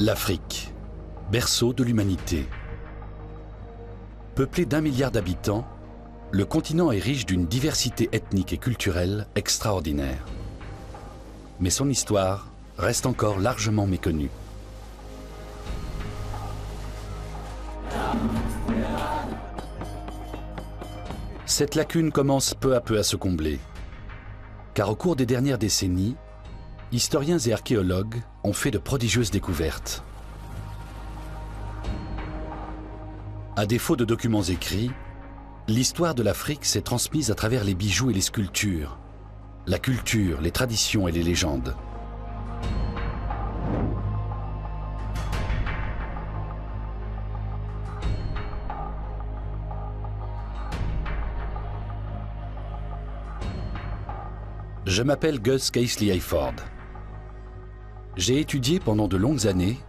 L'Afrique, berceau de l'humanité. Peuplé d'1 milliard d'habitants, le continent est riche d'une diversité ethnique et culturelle extraordinaire. Mais son histoire reste encore largement méconnue. Cette lacune commence peu à peu à se combler, car au cours des dernières décennies, historiens et archéologues ont fait de prodigieuses découvertes. À défaut de documents écrits, l'histoire de l'Afrique s'est transmise à travers les bijoux et les sculptures, la culture, les traditions et les légendes. Je m'appelle Gus Caisley-Hayford. J'ai étudié pendant de longues années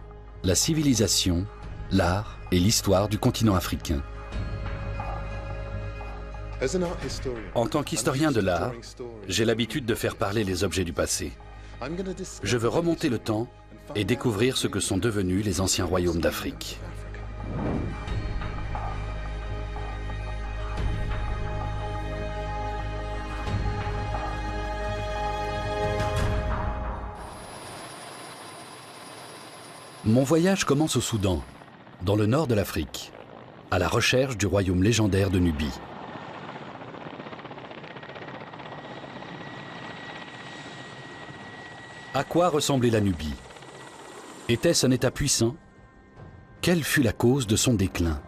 la civilisation, l'art et l'histoire du continent africain. En tant qu'historien de l'art, j'ai l'habitude de faire parler les objets du passé. Je veux remonter le temps et découvrir ce que sont devenus les anciens royaumes d'Afrique. Mon voyage commence au Soudan, dans le nord de l'Afrique, à la recherche du royaume légendaire de Nubie. À quoi ressemblait la Nubie? Était-ce un État puissant? Quelle fut la cause de son déclin?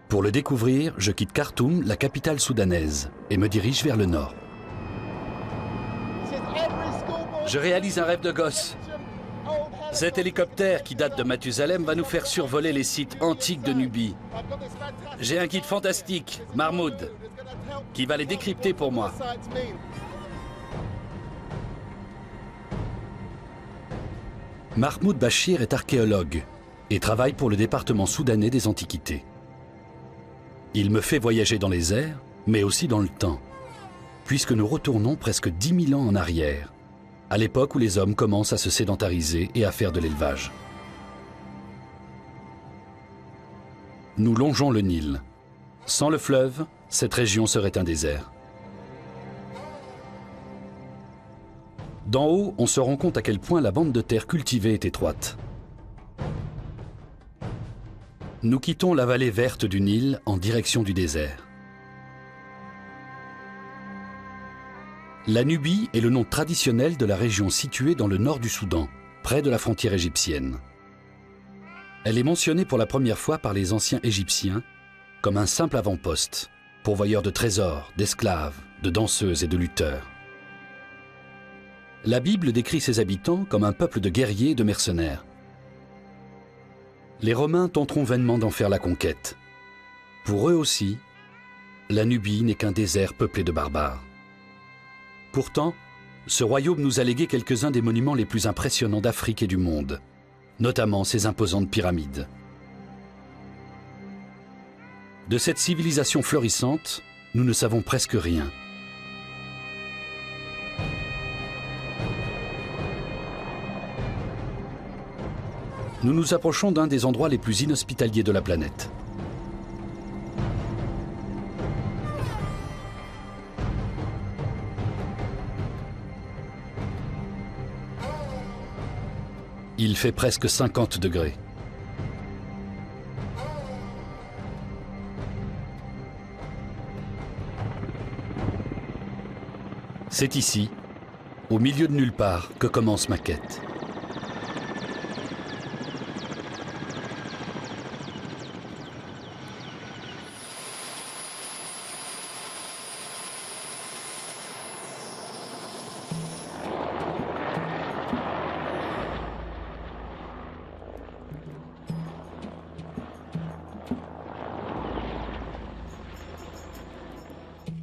Pour le découvrir, je quitte Khartoum, la capitale soudanaise, et me dirige vers le nord. Je réalise un rêve de gosse. Cet hélicoptère qui date de Mathusalem va nous faire survoler les sites antiques de Nubie. J'ai un guide fantastique, Mahmoud, qui va les décrypter pour moi. Mahmoud Bachir est archéologue et travaille pour le département soudanais des Antiquités. Il me fait voyager dans les airs, mais aussi dans le temps, puisque nous retournons presque 10 000 ans en arrière, à l'époque où les hommes commencent à se sédentariser et à faire de l'élevage. Nous longeons le Nil. Sans le fleuve, cette région serait un désert. D'en haut, on se rend compte à quel point la bande de terre cultivée est étroite. Nous quittons la vallée verte du Nil en direction du désert. La Nubie est le nom traditionnel de la région située dans le nord du Soudan, près de la frontière égyptienne. Elle est mentionnée pour la première fois par les anciens Égyptiens comme un simple avant-poste, pourvoyeur de trésors, d'esclaves, de danseuses et de lutteurs. La Bible décrit ses habitants comme un peuple de guerriers et de mercenaires. Les Romains tenteront vainement d'en faire la conquête. Pour eux aussi, la Nubie n'est qu'un désert peuplé de barbares. Pourtant, ce royaume nous a légué quelques-uns des monuments les plus impressionnants d'Afrique et du monde, notamment ses imposantes pyramides. De cette civilisation florissante, nous ne savons presque rien. Nous nous approchons d'un des endroits les plus inhospitaliers de la planète. Il fait presque 50 degrés. C'est ici, au milieu de nulle part, que commence ma quête.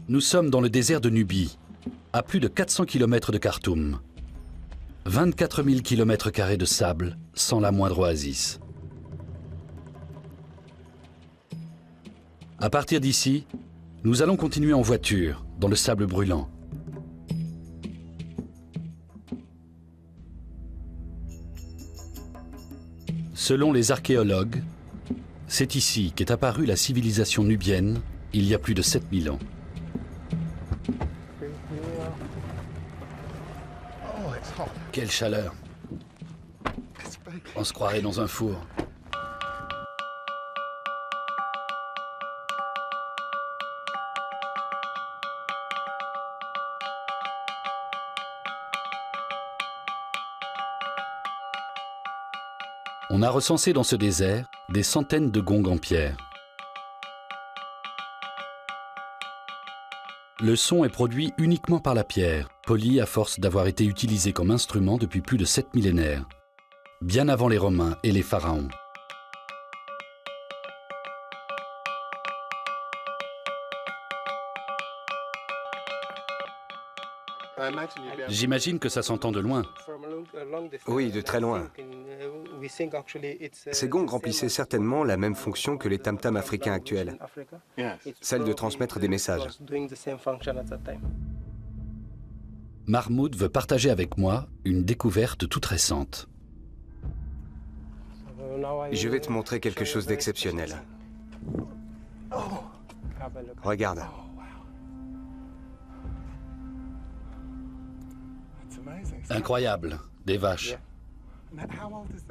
Nous sommes dans le désert de Nubie, à plus de 400 km de Khartoum. 24 000 km² de sable, sans la moindre oasis. À partir d'ici, nous allons continuer en voiture, dans le sable brûlant. Selon les archéologues, c'est ici qu'est apparue la civilisation nubienne il y a plus de 7000 ans. Quelle chaleur! On se croirait dans un four. On a recensé dans ce désert des centaines de gongs en pierre. Le son est produit uniquement par la pierre, polie à force d'avoir été utilisée comme instrument depuis plus de 7 millénaires, bien avant les Romains et les pharaons. J'imagine que ça s'entend de loin. Oui, de très loin. Ces gongs remplissaient certainement la même fonction que les tam-tams africains actuels, celle de transmettre des messages. Mahmoud veut partager avec moi une découverte toute récente. Je vais te montrer quelque chose d'exceptionnel. Regarde. Incroyable, des vaches.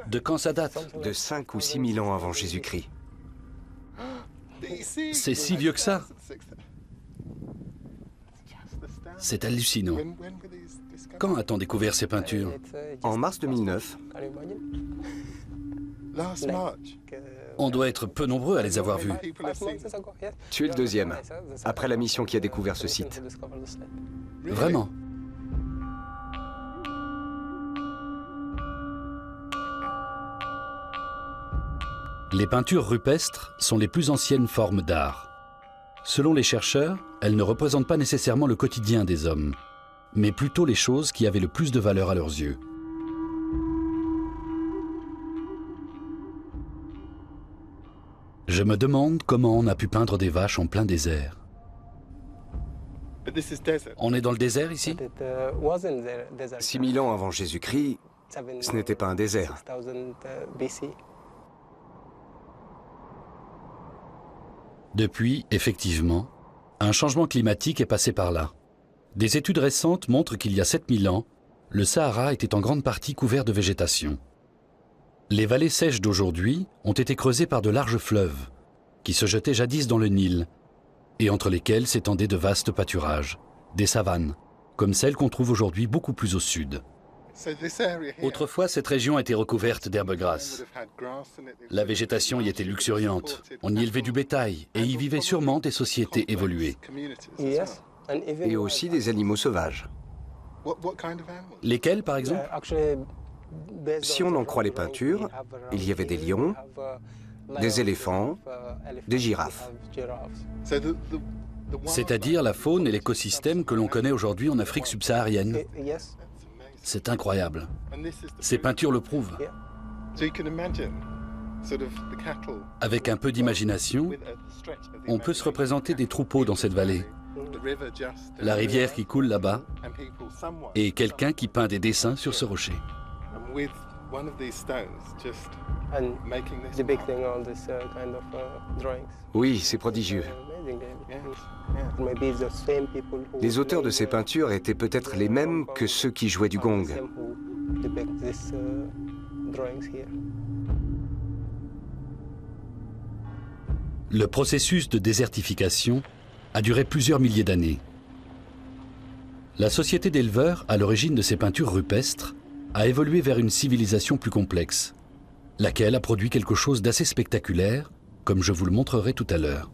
De quand ça date? De 5 ou 6 000 ans avant Jésus-Christ. C'est si vieux que ça? C'est hallucinant. Quand a-t-on découvert ces peintures? En mars 2009, On doit être peu nombreux à les avoir vues. tu es le deuxième, après la mission qui a découvert ce site. Vraiment? Les peintures rupestres sont les plus anciennes formes d'art. Selon les chercheurs, elles ne représentent pas nécessairement le quotidien des hommes, mais plutôt les choses qui avaient le plus de valeur à leurs yeux. Je me demande comment on a pu peindre des vaches en plein désert. On est dans le désert ici? 6 000 ans avant Jésus-Christ, ce n'était pas un désert. Depuis, effectivement, un changement climatique est passé par là. Des études récentes montrent qu'il y a 7000 ans, le Sahara était en grande partie couvert de végétation. Les vallées sèches d'aujourd'hui ont été creusées par de larges fleuves, qui se jetaient jadis dans le Nil, et entre lesquels s'étendaient de vastes pâturages, des savanes, comme celles qu'on trouve aujourd'hui beaucoup plus au sud. Autrefois, cette région était recouverte d'herbes grasses. La végétation y était luxuriante. On y élevait du bétail et y vivaient sûrement des sociétés évoluées. Et aussi des animaux sauvages. Lesquels, par exemple? Si on en croit les peintures, il y avait des lions, des éléphants, des girafes. C'est-à-dire la faune et l'écosystème que l'on connaît aujourd'hui en Afrique subsaharienne. C'est incroyable. Ces peintures le prouvent. Avec un peu d'imagination, on peut se représenter des troupeaux dans cette vallée. La rivière qui coule là-bas et quelqu'un qui peint des dessins sur ce rocher. Oui, c'est prodigieux. Les auteurs de ces peintures étaient peut-être les mêmes que ceux qui jouaient du gong. Le processus de désertification a duré plusieurs milliers d'années. La société d'éleveurs, à l'origine de ces peintures rupestres, a évolué vers une civilisation plus complexe, laquelle a produit quelque chose d'assez spectaculaire, comme je vous le montrerai tout à l'heure.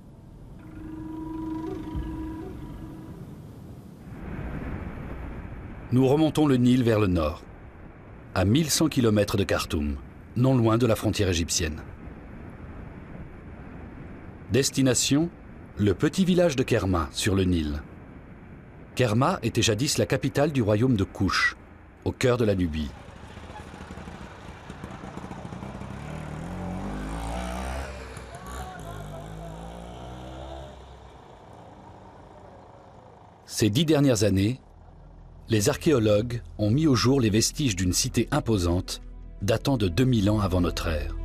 Nous remontons le Nil vers le nord, à 1100 km de Khartoum, non loin de la frontière égyptienne. Destination, le petit village de Kerma, sur le Nil. Kerma était jadis la capitale du royaume de Kouch, au cœur de la Nubie. Ces 10 dernières années, les archéologues ont mis au jour les vestiges d'une cité imposante datant de 2000 ans avant notre ère.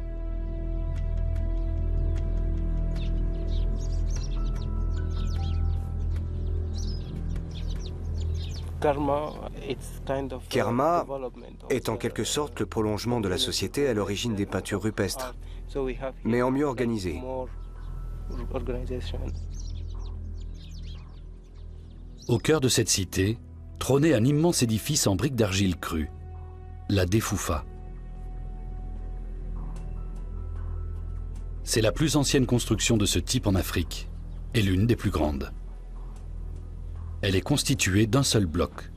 Kerma est en quelque sorte le prolongement de la société à l'origine des peintures rupestres, mais en mieux organisé. Au cœur de cette cité, trônait un immense édifice en briques d'argile crue, la Defoufa. C'est la plus ancienne construction de ce type en Afrique et l'une des plus grandes. Elle est constituée d'un seul bloc.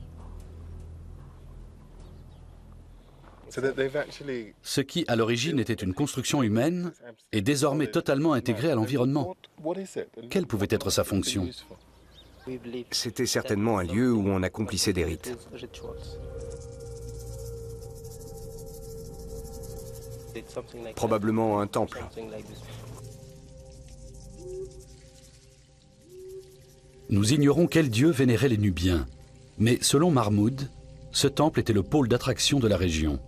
Ce qui, à l'origine, était une construction humaine, est désormais totalement intégré à l'environnement. Quelle pouvait être sa fonction? C'était certainement un lieu où on accomplissait des rites. Probablement un temple. Nous ignorons quel dieu vénérait les Nubiens, mais selon Mahmoud, ce temple était le pôle d'attraction de la région.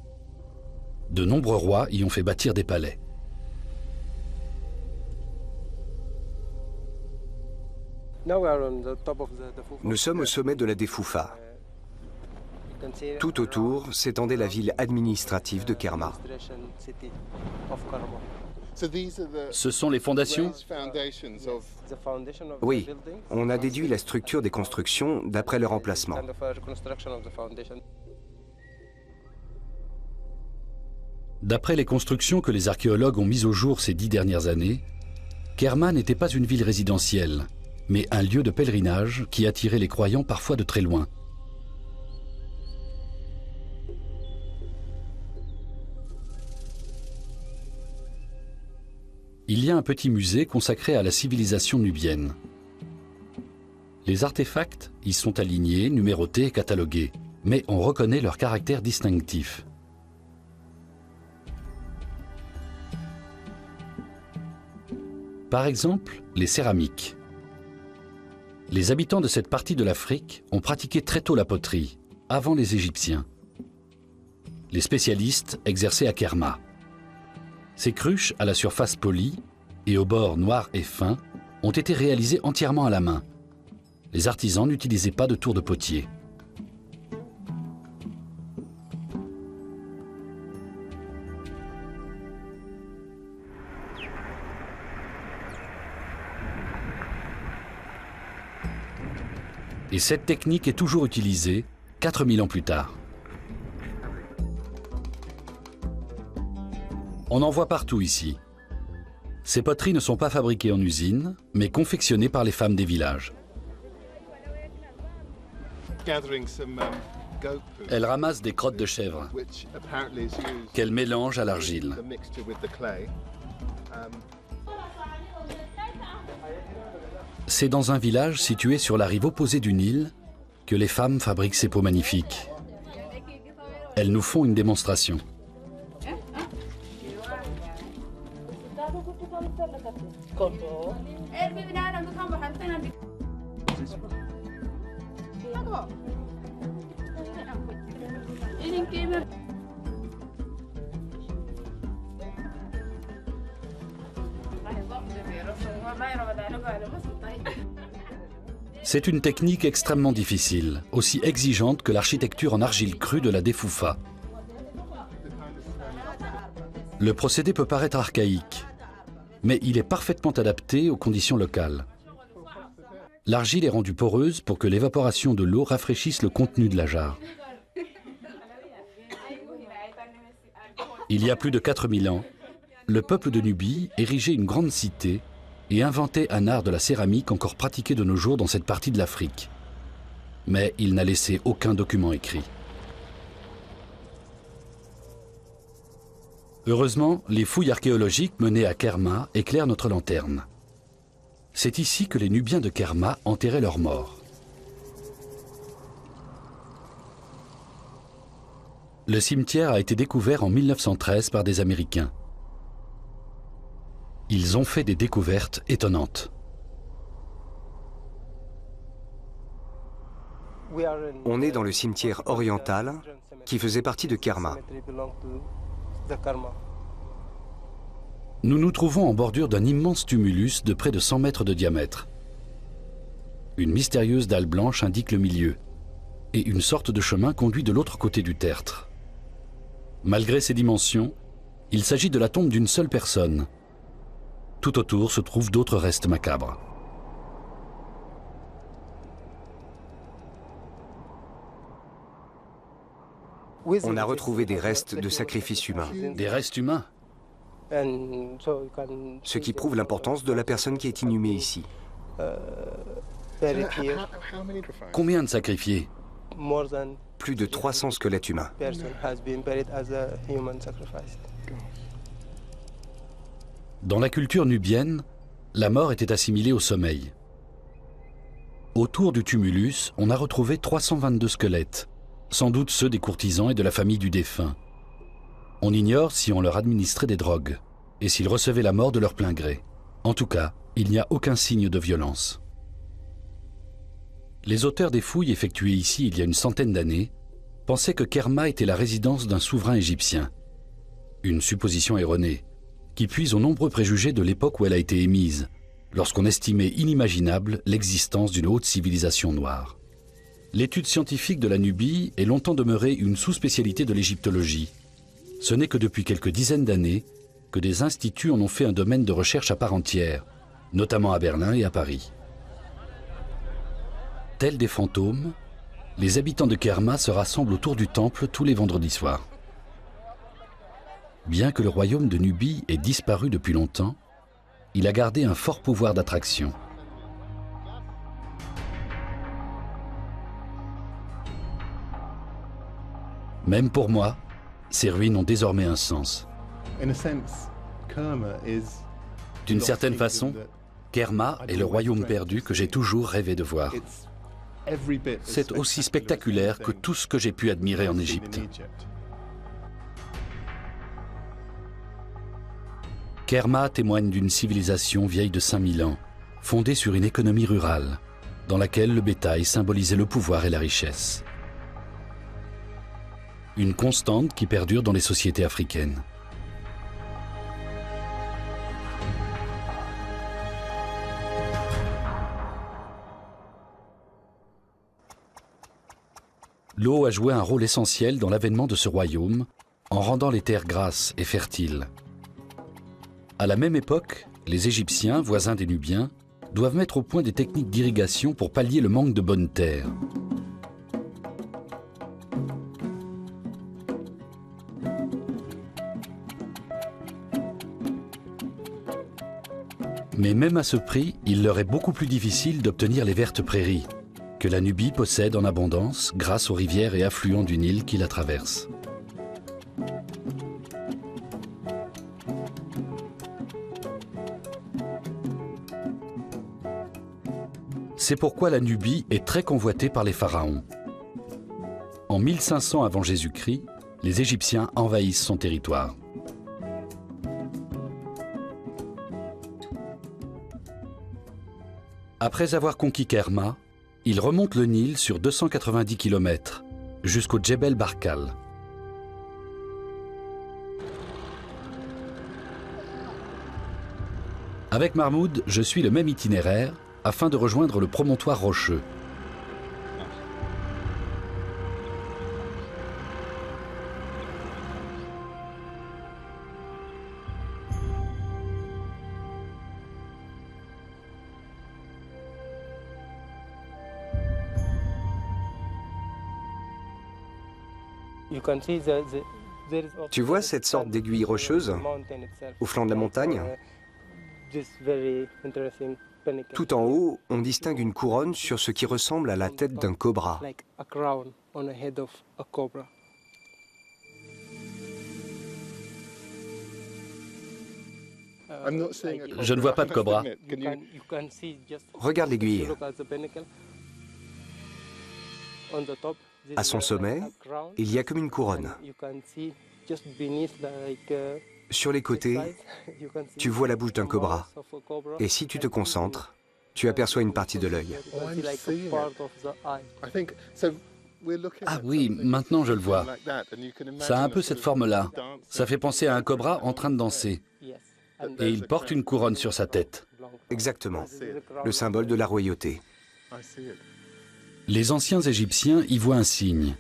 De nombreux rois y ont fait bâtir des palais. Nous sommes au sommet de la Defoufa. Tout autour s'étendait la ville administrative de Kerma. Ce sont les fondations? Oui, on a déduit la structure des constructions d'après leur emplacement. D'après les constructions que les archéologues ont mises au jour ces 10 dernières années, Kerma n'était pas une ville résidentielle, mais un lieu de pèlerinage qui attirait les croyants parfois de très loin. Il y a un petit musée consacré à la civilisation nubienne. Les artefacts y sont alignés, numérotés et catalogués, mais on reconnaît leur caractère distinctif. Par exemple, les céramiques. Les habitants de cette partie de l'Afrique ont pratiqué très tôt la poterie, avant les Égyptiens. Les spécialistes exerçaient à Kerma. Ces cruches à la surface polie et aux bords noirs et fins ont été réalisées entièrement à la main. Les artisans n'utilisaient pas de tour de potier. Et cette technique est toujours utilisée 4000 ans plus tard. On en voit partout ici. Ces poteries ne sont pas fabriquées en usine, mais confectionnées par les femmes des villages. Elles ramassent des crottes de chèvre qu'elles mélangent à l'argile. C'est dans un village situé sur la rive opposée du Nil que les femmes fabriquent ces pots magnifiques. Elles nous font une démonstration. C'est une technique extrêmement difficile, aussi exigeante que l'architecture en argile crue de la Defoufa. Le procédé peut paraître archaïque, mais il est parfaitement adapté aux conditions locales. L'argile est rendue poreuse pour que l'évaporation de l'eau rafraîchisse le contenu de la jarre. Il y a plus de 4000 ans, le peuple de Nubie érigeait une grande cité et inventait un art de la céramique encore pratiqué de nos jours dans cette partie de l'Afrique. Mais il n'a laissé aucun document écrit. Heureusement, les fouilles archéologiques menées à Kerma éclairent notre lanterne. C'est ici que les Nubiens de Kerma enterraient leurs morts. Le cimetière a été découvert en 1913 par des Américains. Ils ont fait des découvertes étonnantes. On est dans le cimetière oriental qui faisait partie de Kerma. Nous nous trouvons en bordure d'un immense tumulus de près de 100 mètres de diamètre. Une mystérieuse dalle blanche indique le milieu. et une sorte de chemin conduit de l'autre côté du tertre. Malgré ses dimensions, il s'agit de la tombe d'une seule personne. Tout autour se trouvent d'autres restes macabres. On a retrouvé des restes de sacrifices humains, Des restes humains? ce qui prouve l'importance de la personne qui est inhumée ici. Combien de sacrifiés? Plus de 300 squelettes humains. Dans la culture nubienne, la mort était assimilée au sommeil. Autour du tumulus, on a retrouvé 322 squelettes, sans doute ceux des courtisans et de la famille du défunt. On ignore si on leur administrait des drogues et s'ils recevaient la mort de leur plein gré. En tout cas, il n'y a aucun signe de violence. Les auteurs des fouilles effectuées ici il y a une centaine d'années pensaient que Kerma était la résidence d'un souverain égyptien. Une supposition erronée, qui puise aux nombreux préjugés de l'époque où elle a été émise, lorsqu'on estimait inimaginable l'existence d'une haute civilisation noire. L'étude scientifique de la Nubie est longtemps demeurée une sous-spécialité de l'égyptologie. Ce n'est que depuis quelques dizaines d'années que des instituts en ont fait un domaine de recherche à part entière, notamment à Berlin et à Paris. Tels des fantômes, les habitants de Kerma se rassemblent autour du temple tous les vendredis soirs. Bien que le royaume de Nubie ait disparu depuis longtemps, il a gardé un fort pouvoir d'attraction. Même pour moi, ces ruines ont désormais un sens. D'une certaine façon, Kerma est le royaume perdu que j'ai toujours rêvé de voir. C'est aussi spectaculaire que tout ce que j'ai pu admirer en Égypte. Kerma témoigne d'une civilisation vieille de 5000 ans, fondée sur une économie rurale, dans laquelle le bétail symbolisait le pouvoir et la richesse. Une constante qui perdure dans les sociétés africaines. L'eau a joué un rôle essentiel dans l'avènement de ce royaume, en rendant les terres grasses et fertiles. À la même époque, les Égyptiens, voisins des Nubiens, doivent mettre au point des techniques d'irrigation pour pallier le manque de bonnes terres. Mais même à ce prix, il leur est beaucoup plus difficile d'obtenir les vertes prairies, que la Nubie possède en abondance grâce aux rivières et affluents du Nil qui la traversent. C'est pourquoi la Nubie est très convoitée par les pharaons. En 1500 avant Jésus-Christ, les Égyptiens envahissent son territoire. Après avoir conquis Kerma, ils remontent le Nil sur 290 km, jusqu'au Djebel Barkal. Avec Mahmoud, je suis le même itinéraire afin de rejoindre le promontoire rocheux. Tu vois cette sorte d'aiguille rocheuse au flanc de la montagne? Tout en haut, on distingue une couronne sur ce qui ressemble à la tête d'un cobra. Je ne vois pas de cobra. Regarde l'aiguille. À son sommet, il y a comme une couronne. Sur les côtés, tu vois la bouche d'un cobra. Et si tu te concentres, tu aperçois une partie de l'œil. Ah oui, maintenant je le vois. Ça a un peu cette forme-là. Ça fait penser à un cobra en train de danser. Et il porte une couronne sur sa tête. Exactement. Le symbole de la royauté. Les anciens Égyptiens y voient un signe.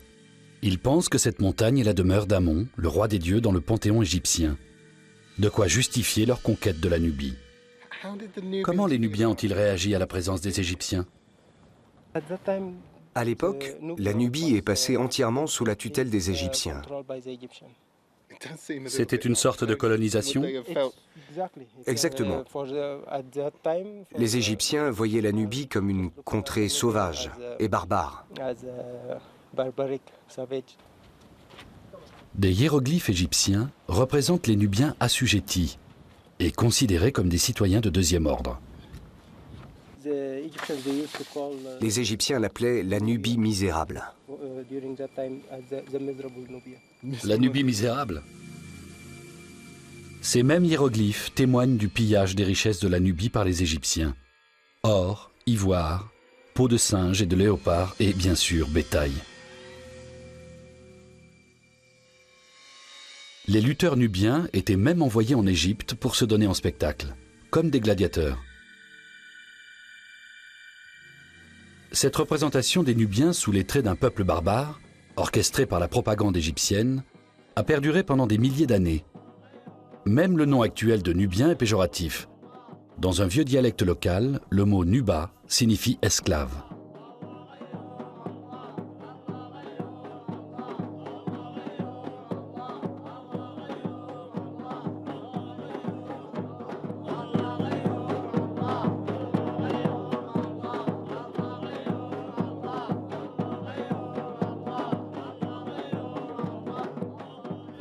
Ils pensent que cette montagne est la demeure d'Amon, le roi des dieux dans le panthéon égyptien. De quoi justifier leur conquête de la Nubie. Comment les Nubiens ont-ils réagi à la présence des Égyptiens? À l'époque, la Nubie est passée entièrement sous la tutelle des Égyptiens. C'était une sorte de colonisation? Exactement. Les Égyptiens voyaient la Nubie comme une contrée sauvage et barbare. Des hiéroglyphes égyptiens représentent les Nubiens assujettis et considérés comme des citoyens de deuxième ordre. Les Égyptiens l'appelaient la Nubie misérable. La Nubie misérable? Ces mêmes hiéroglyphes témoignent du pillage des richesses de la Nubie par les Égyptiens. Or, ivoire, peau de singe et de léopard et bien sûr bétail. Les lutteurs nubiens étaient même envoyés en Égypte pour se donner en spectacle, comme des gladiateurs. Cette représentation des Nubiens sous les traits d'un peuple barbare, orchestrée par la propagande égyptienne, a perduré pendant des milliers d'années. Même le nom actuel de Nubien est péjoratif. Dans un vieux dialecte local, le mot Nuba signifie esclave.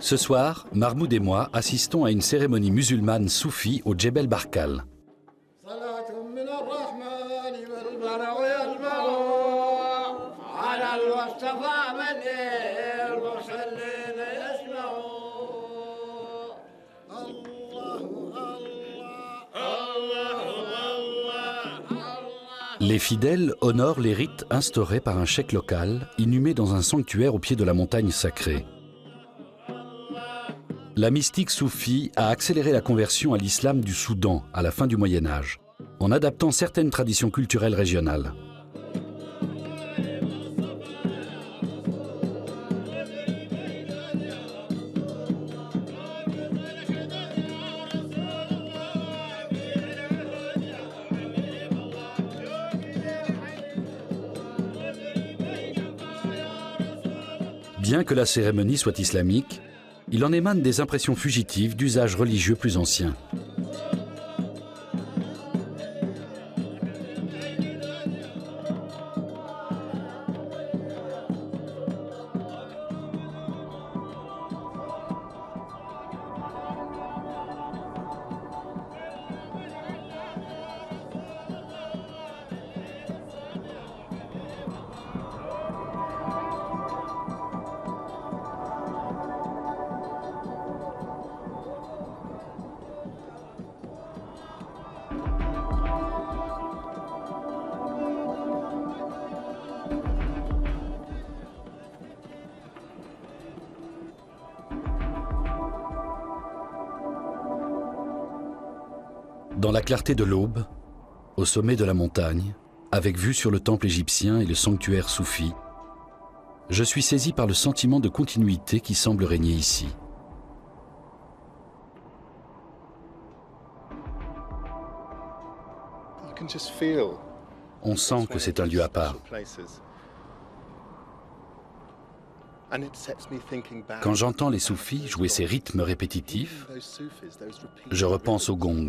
Ce soir, Mahmoud et moi assistons à une cérémonie musulmane soufie au Djebel Barkal. Les fidèles honorent les rites instaurés par un cheikh local, inhumé dans un sanctuaire au pied de la montagne sacrée. La mystique soufie a accéléré la conversion à l'islam du Soudan à la fin du Moyen-Âge, en adaptant certaines traditions culturelles régionales. Bien que la cérémonie soit islamique, il en émane des impressions fugitives d'usages religieux plus anciens. Dans la clarté de l'aube, au sommet de la montagne, avec vue sur le temple égyptien et le sanctuaire soufi, je suis saisi par le sentiment de continuité qui semble régner ici. On sent que c'est un lieu à part. Quand j'entends les soufis jouer ces rythmes répétitifs, je repense au gong.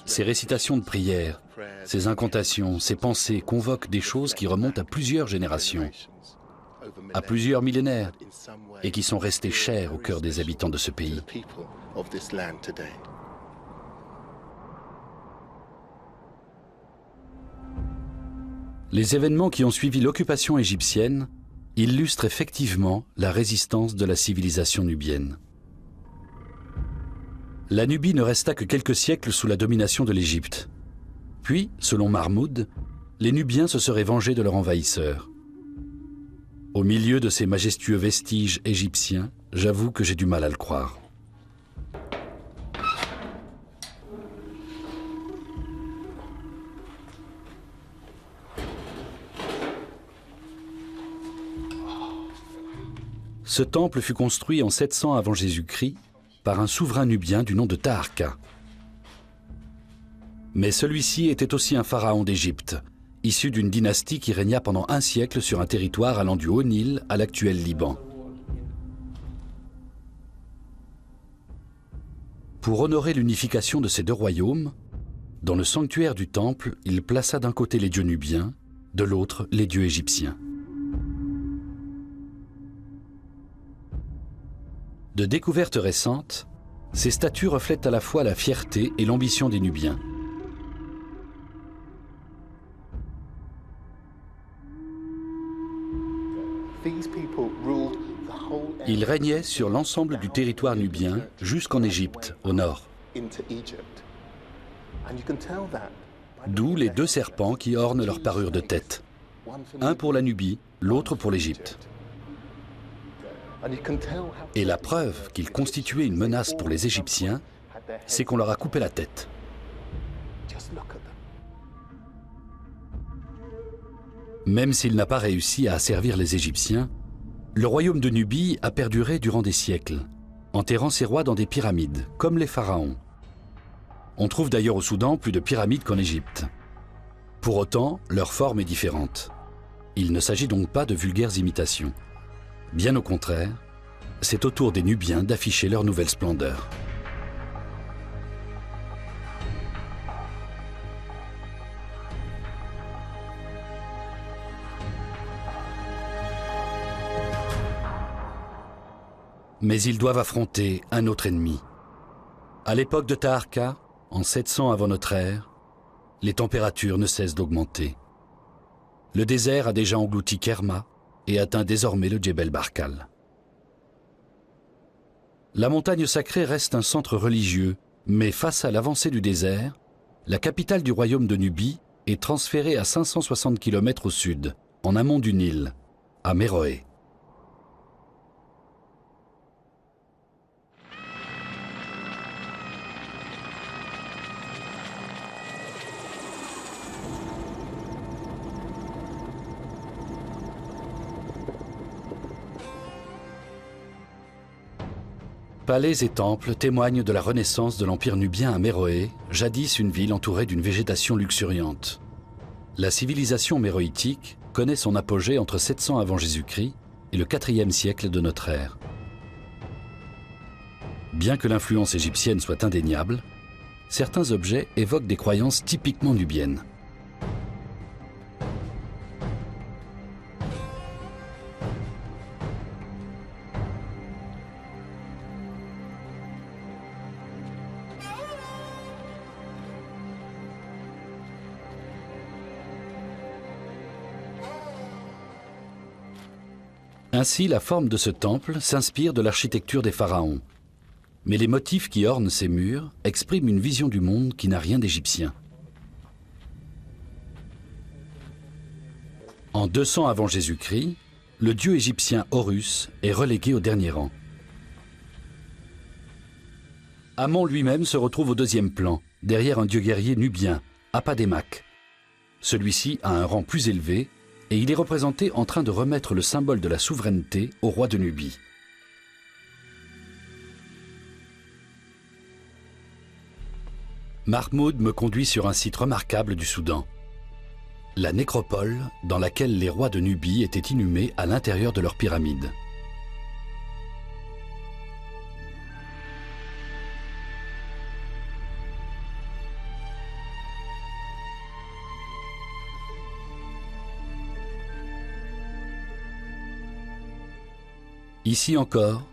Ces récitations de prières, ces incantations, ces pensées convoquent des choses qui remontent à plusieurs générations, à plusieurs millénaires, et qui sont restées chères au cœur des habitants de ce pays. Les événements qui ont suivi l'occupation égyptienne illustre effectivement la résistance de la civilisation nubienne. La Nubie ne resta que quelques siècles sous la domination de l'Égypte. Puis, selon Mahmoud, les Nubiens se seraient vengés de leur envahisseur. Au milieu de ces majestueux vestiges égyptiens, j'avoue que j'ai du mal à le croire. Ce temple fut construit en 700 avant Jésus-Christ par un souverain nubien du nom de Taharqa. Mais celui-ci était aussi un pharaon d'Égypte, issu d'une dynastie qui régna pendant un siècle sur un territoire allant du Haut-Nil à l'actuel Liban. Pour honorer l'unification de ces deux royaumes, dans le sanctuaire du temple, il plaça d'un côté les dieux nubiens, de l'autre les dieux égyptiens. De découvertes récentes, ces statues reflètent à la fois la fierté et l'ambition des Nubiens. Ils régnaient sur l'ensemble du territoire nubien jusqu'en Égypte, au nord. D'où les deux serpents qui ornent leur parure de tête. Un pour la Nubie, l'autre pour l'Égypte. Et la preuve qu'ils constituaient une menace pour les Égyptiens, c'est qu'on leur a coupé la tête. Même s'il n'a pas réussi à asservir les Égyptiens, le royaume de Nubie a perduré durant des siècles, enterrant ses rois dans des pyramides, comme les pharaons. On trouve d'ailleurs au Soudan plus de pyramides qu'en Égypte. Pour autant, leur forme est différente. Il ne s'agit donc pas de vulgaires imitations. Bien au contraire, c'est au tour des Nubiens d'afficher leur nouvelle splendeur. Mais ils doivent affronter un autre ennemi. À l'époque de Taharqa, en 700 avant notre ère, les températures ne cessent d'augmenter. Le désert a déjà englouti Kerma et atteint désormais le Djebel Barkal. La montagne sacrée reste un centre religieux, mais face à l'avancée du désert, la capitale du royaume de Nubie est transférée à 560 km au sud, en amont du Nil, à Méroé. Palais et temples témoignent de la renaissance de l'empire nubien à Méroé, jadis une ville entourée d'une végétation luxuriante. La civilisation méroïtique connaît son apogée entre 700 avant Jésus-Christ et le 4e siècle de notre ère. Bien que l'influence égyptienne soit indéniable, certains objets évoquent des croyances typiquement nubiennes. Ainsi, la forme de ce temple s'inspire de l'architecture des pharaons. Mais les motifs qui ornent ces murs expriment une vision du monde qui n'a rien d'égyptien. En 200 avant Jésus-Christ, le dieu égyptien Horus est relégué au dernier rang. Amon lui-même se retrouve au deuxième plan, derrière un dieu guerrier nubien, Apadémak. Celui-ci a un rang plus élevé, et il est représenté en train de remettre le symbole de la souveraineté au roi de Nubie. Mahmoud me conduit sur un site remarquable du Soudan. La nécropole dans laquelle les rois de Nubie étaient inhumés à l'intérieur de leurs pyramides. Ici encore,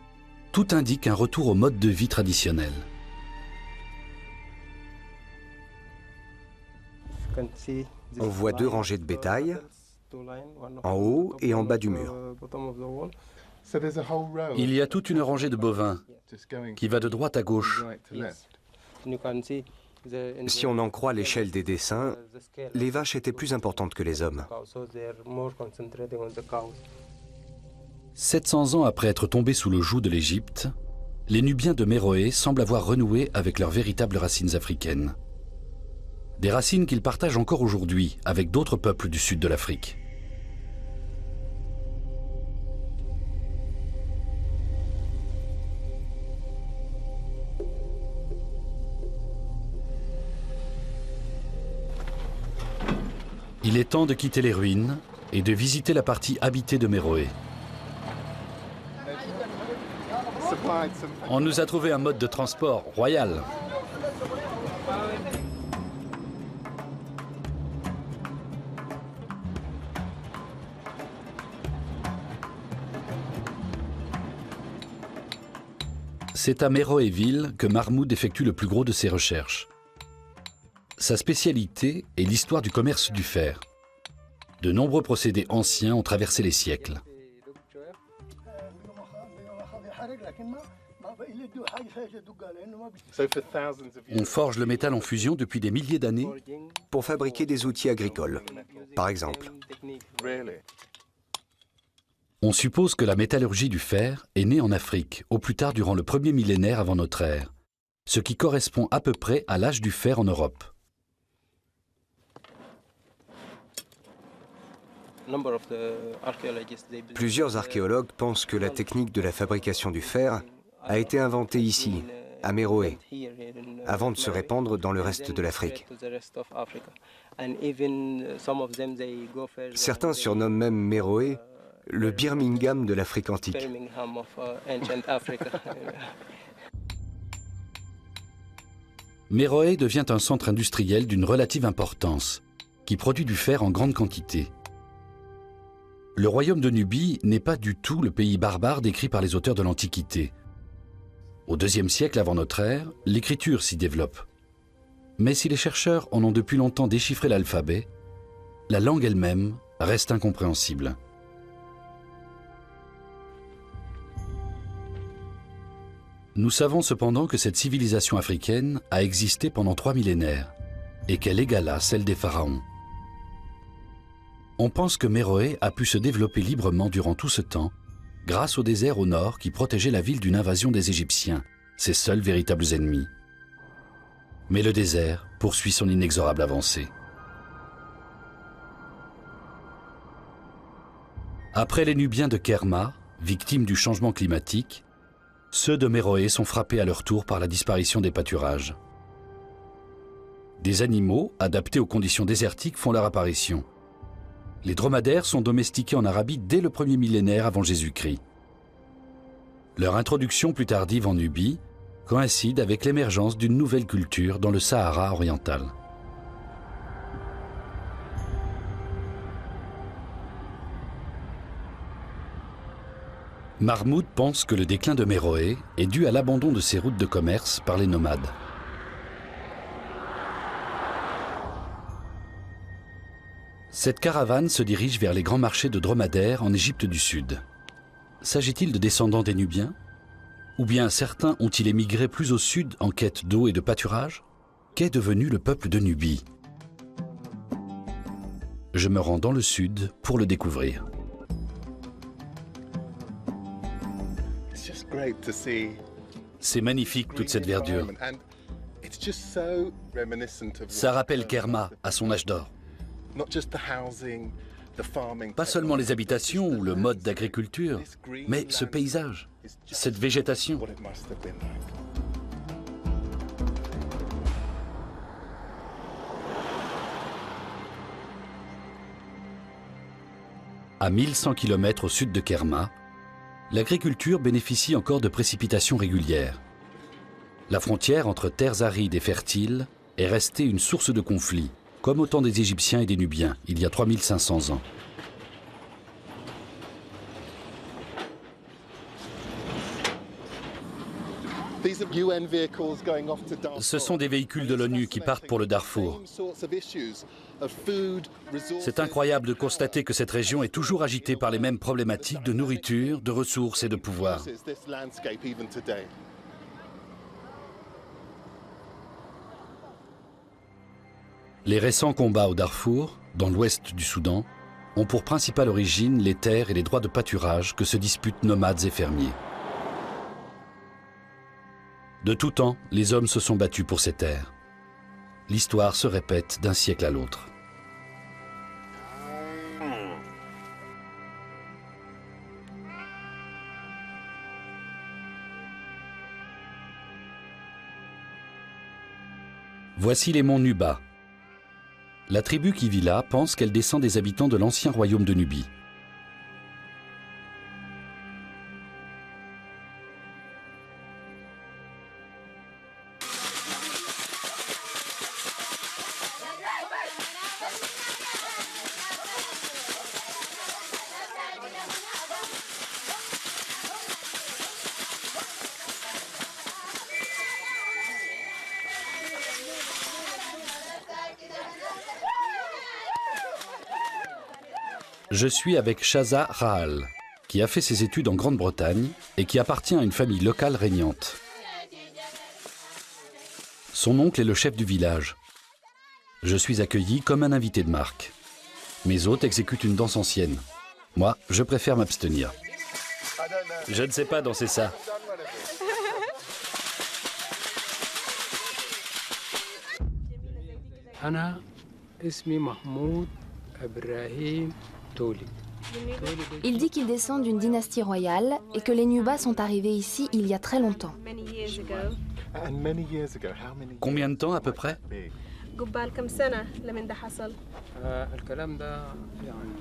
tout indique un retour au mode de vie traditionnel. On voit deux rangées de bétail, en haut et en bas du mur. Il y a toute une rangée de bovins qui va de droite à gauche. Si on en croit l'échelle des dessins, les vaches étaient plus importantes que les hommes. 700 ans après être tombés sous le joug de l'Égypte, les Nubiens de Méroé semblent avoir renoué avec leurs véritables racines africaines. Des racines qu'ils partagent encore aujourd'hui avec d'autres peuples du sud de l'Afrique. Il est temps de quitter les ruines et de visiter la partie habitée de Méroé. On nous a trouvé un mode de transport royal. C'est à Méroé-ville que Mahmoud effectue le plus gros de ses recherches. Sa spécialité est l'histoire du commerce du fer. De nombreux procédés anciens ont traversé les siècles. On forge le métal en fusion depuis des milliers d'années. Pour fabriquer des outils agricoles, par exemple. On suppose que la métallurgie du fer est née en Afrique, au plus tard durant le premier millénaire avant notre ère, ce qui correspond à peu près à l'âge du fer en Europe. Plusieurs archéologues pensent que la technique de la fabrication du fer a été inventée ici, à Méroé, avant de se répandre dans le reste de l'Afrique. Certains surnomment même Méroé le Birmingham de l'Afrique antique. Méroé devient un centre industriel d'une relative importance, qui produit du fer en grande quantité. Le royaume de Nubie n'est pas du tout le pays barbare décrit par les auteurs de l'Antiquité. Au IIe siècle avant notre ère, l'écriture s'y développe. Mais si les chercheurs en ont depuis longtemps déchiffré l'alphabet, la langue elle-même reste incompréhensible. Nous savons cependant que cette civilisation africaine a existé pendant 3 millénaires et qu'elle égala celle des pharaons. On pense que Méroé a pu se développer librement durant tout ce temps grâce au désert au nord qui protégeait la ville d'une invasion des Égyptiens, ses seuls véritables ennemis. Mais le désert poursuit son inexorable avancée. Après les Nubiens de Kerma, victimes du changement climatique, ceux de Méroé sont frappés à leur tour par la disparition des pâturages. Des animaux, adaptés aux conditions désertiques, font leur apparition. Les dromadaires sont domestiqués en Arabie dès le premier millénaire avant Jésus-Christ. Leur introduction plus tardive en Nubie coïncide avec l'émergence d'une nouvelle culture dans le Sahara oriental. Mahmoud pense que le déclin de Méroé est dû à l'abandon de ses routes de commerce par les nomades. Cette caravane se dirige vers les grands marchés de dromadaires en Égypte du Sud. S'agit-il de descendants des Nubiens? Ou bien certains ont-ils émigré plus au sud en quête d'eau et de pâturage? Qu'est devenu le peuple de Nubie? Je me rends dans le sud pour le découvrir. C'est magnifique toute cette verdure. Ça rappelle Kerma à son âge d'or. Pas seulement les habitations ou le mode d'agriculture, mais ce paysage, cette végétation. À 1100 km au sud de Kerma, l'agriculture bénéficie encore de précipitations régulières. La frontière entre terres arides et fertiles est restée une source de conflits, comme au temps des Égyptiens et des Nubiens, il y a 3500 ans. Ce sont des véhicules de l'ONU qui partent pour le Darfour. C'est incroyable de constater que cette région est toujours agitée par les mêmes problématiques de nourriture, de ressources et de pouvoir. Les récents combats au Darfour, dans l'ouest du Soudan, ont pour principale origine les terres et les droits de pâturage que se disputent nomades et fermiers. De tout temps, les hommes se sont battus pour ces terres. L'histoire se répète d'un siècle à l'autre. Voici les monts Nuba. La tribu qui vit là pense qu'elle descend des habitants de l'ancien royaume de Nubie. Je suis avec Shaza Rahal, qui a fait ses études en Grande-Bretagne et qui appartient à une famille locale régnante. Son oncle est le chef du village. Je suis accueilli comme un invité de marque. Mes hôtes exécutent une danse ancienne. Moi, je préfère m'abstenir. Je ne sais pas danser ça. أنا اسمي محمود إبراهيم تولي. Il dit qu'il descend d'une dynastie royale et que les Nubas sont arrivés ici il y a très longtemps. Combien de temps à peu près? الكلام ده يعني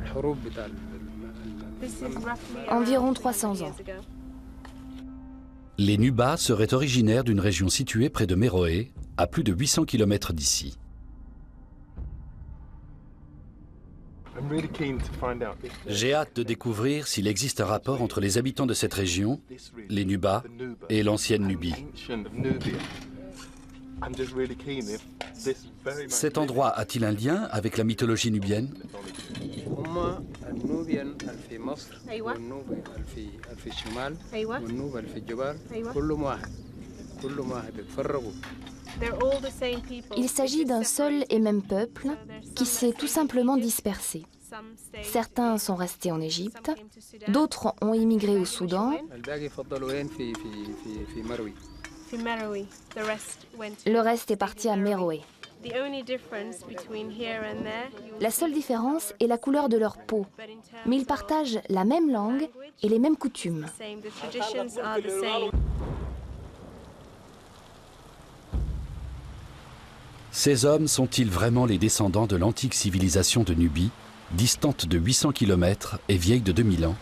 الحروب بتاع Environ 300 ans. Les Nubas seraient originaires d'une région située près de Méroé, à plus de 800 km d'ici. J'ai hâte de découvrir s'il existe un rapport entre les habitants de cette région, les Nubas, et l'ancienne Nubie. Cet endroit a-t-il un lien avec la mythologie nubienne? هم النوبيين في مصر والنوب في الشمال والنوب في الجبال كلهم واحد يتفرقوا. Il s'agit d'un seul et même peuple qui s'est tout simplement dispersé. Certains sont restés en Égypte, d'autres ont immigré au Soudan, الباقي يفضلوا وين في مروي. le reste est parti à Méroé. La seule différence est la couleur de leur peau, mais ils partagent la même langue et les mêmes coutumes. Ces hommes sont-ils vraiment les descendants de l'antique civilisation de Nubie, distante de 800 km et vieille de 2000 ans?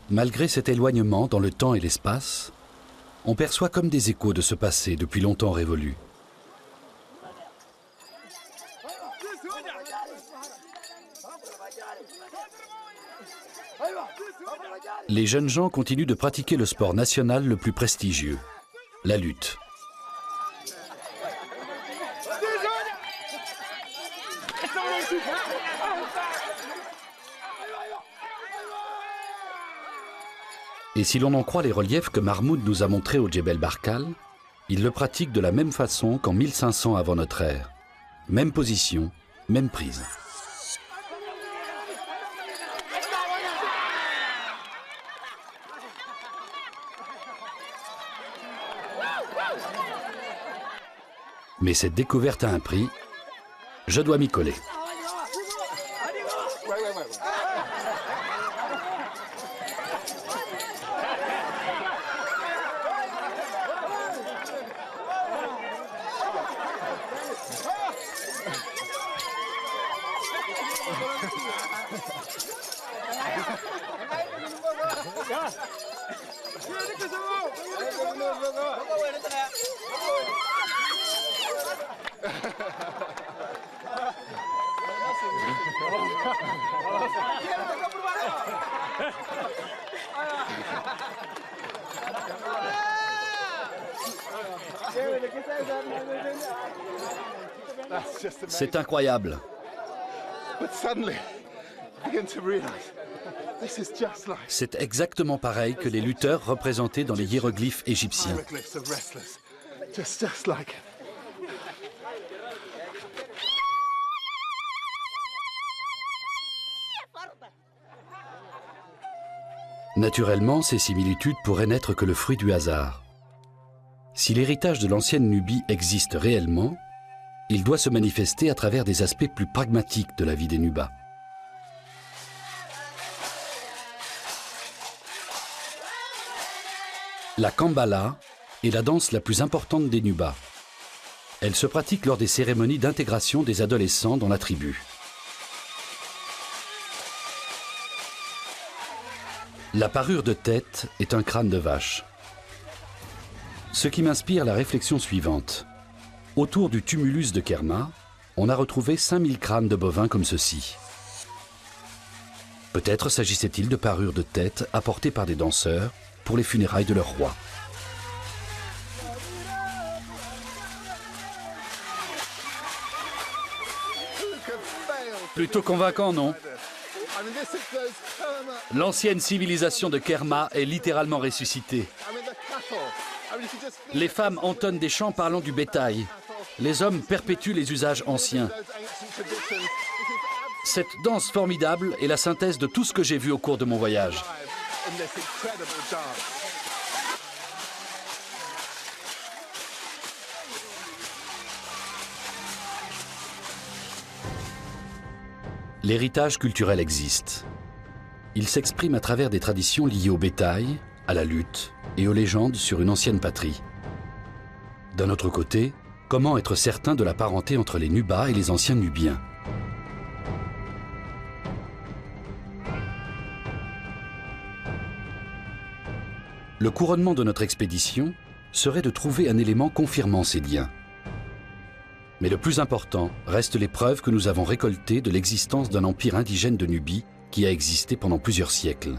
Malgré cet éloignement dans le temps et l'espace, on perçoit comme des échos de ce passé depuis longtemps révolu. Les jeunes gens continuent de pratiquer le sport national le plus prestigieux, la lutte. Et si l'on en croit les reliefs que Mahmoud nous a montrés au Djebel Barkal, ils le pratiquent de la même façon qu'en 1500 avant notre ère. Même position, même prise. Mais cette découverte a un prix, je dois m'y coller. C'est incroyable. C'est exactement pareil que les lutteurs représentés dans les hiéroglyphes égyptiens. Naturellement, ces similitudes pourraient n'être que le fruit du hasard. Si l'héritage de l'ancienne Nubie existe réellement, il doit se manifester à travers des aspects plus pragmatiques de la vie des Nubas. La Kambala est la danse la plus importante des Nubas. Elle se pratique lors des cérémonies d'intégration des adolescents dans la tribu. La parure de tête est un crâne de vache. Ce qui m'inspire la réflexion suivante. Autour du tumulus de Kerma, on a retrouvé 5000 crânes de bovins comme ceci. Peut-être s'agissait-il de parures de tête apportées par des danseurs pour les funérailles de leur roi. Plutôt convaincant, non? L'ancienne civilisation de Kerma est littéralement ressuscitée. Les femmes entonnent des chants parlant du bétail. Les hommes perpétuent les usages anciens. Cette danse formidable est la synthèse de tout ce que j'ai vu au cours de mon voyage. L'héritage culturel existe. Il s'exprime à travers des traditions liées au bétail, à la lutte et aux légendes sur une ancienne patrie. D'un autre côté, comment être certain de la parenté entre les Nubas et les anciens Nubiens? Le couronnement de notre expédition serait de trouver un élément confirmant ces liens. Mais le plus important reste les preuves que nous avons récoltées de l'existence d'un empire indigène de Nubie qui a existé pendant plusieurs siècles.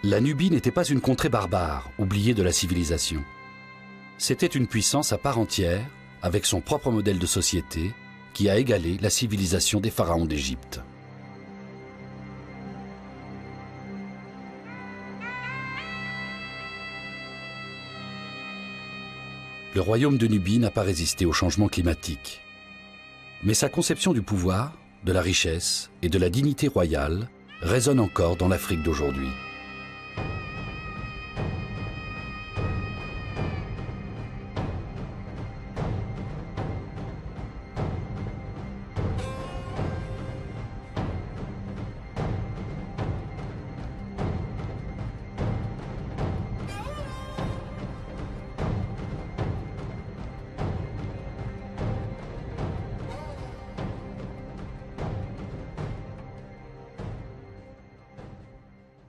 La Nubie n'était pas une contrée barbare, oubliée de la civilisation. C'était une puissance à part entière, avec son propre modèle de société, qui a égalé la civilisation des pharaons d'Égypte. Le royaume de Nubie n'a pas résisté au changement climatique. Mais sa conception du pouvoir, de la richesse et de la dignité royale résonne encore dans l'Afrique d'aujourd'hui.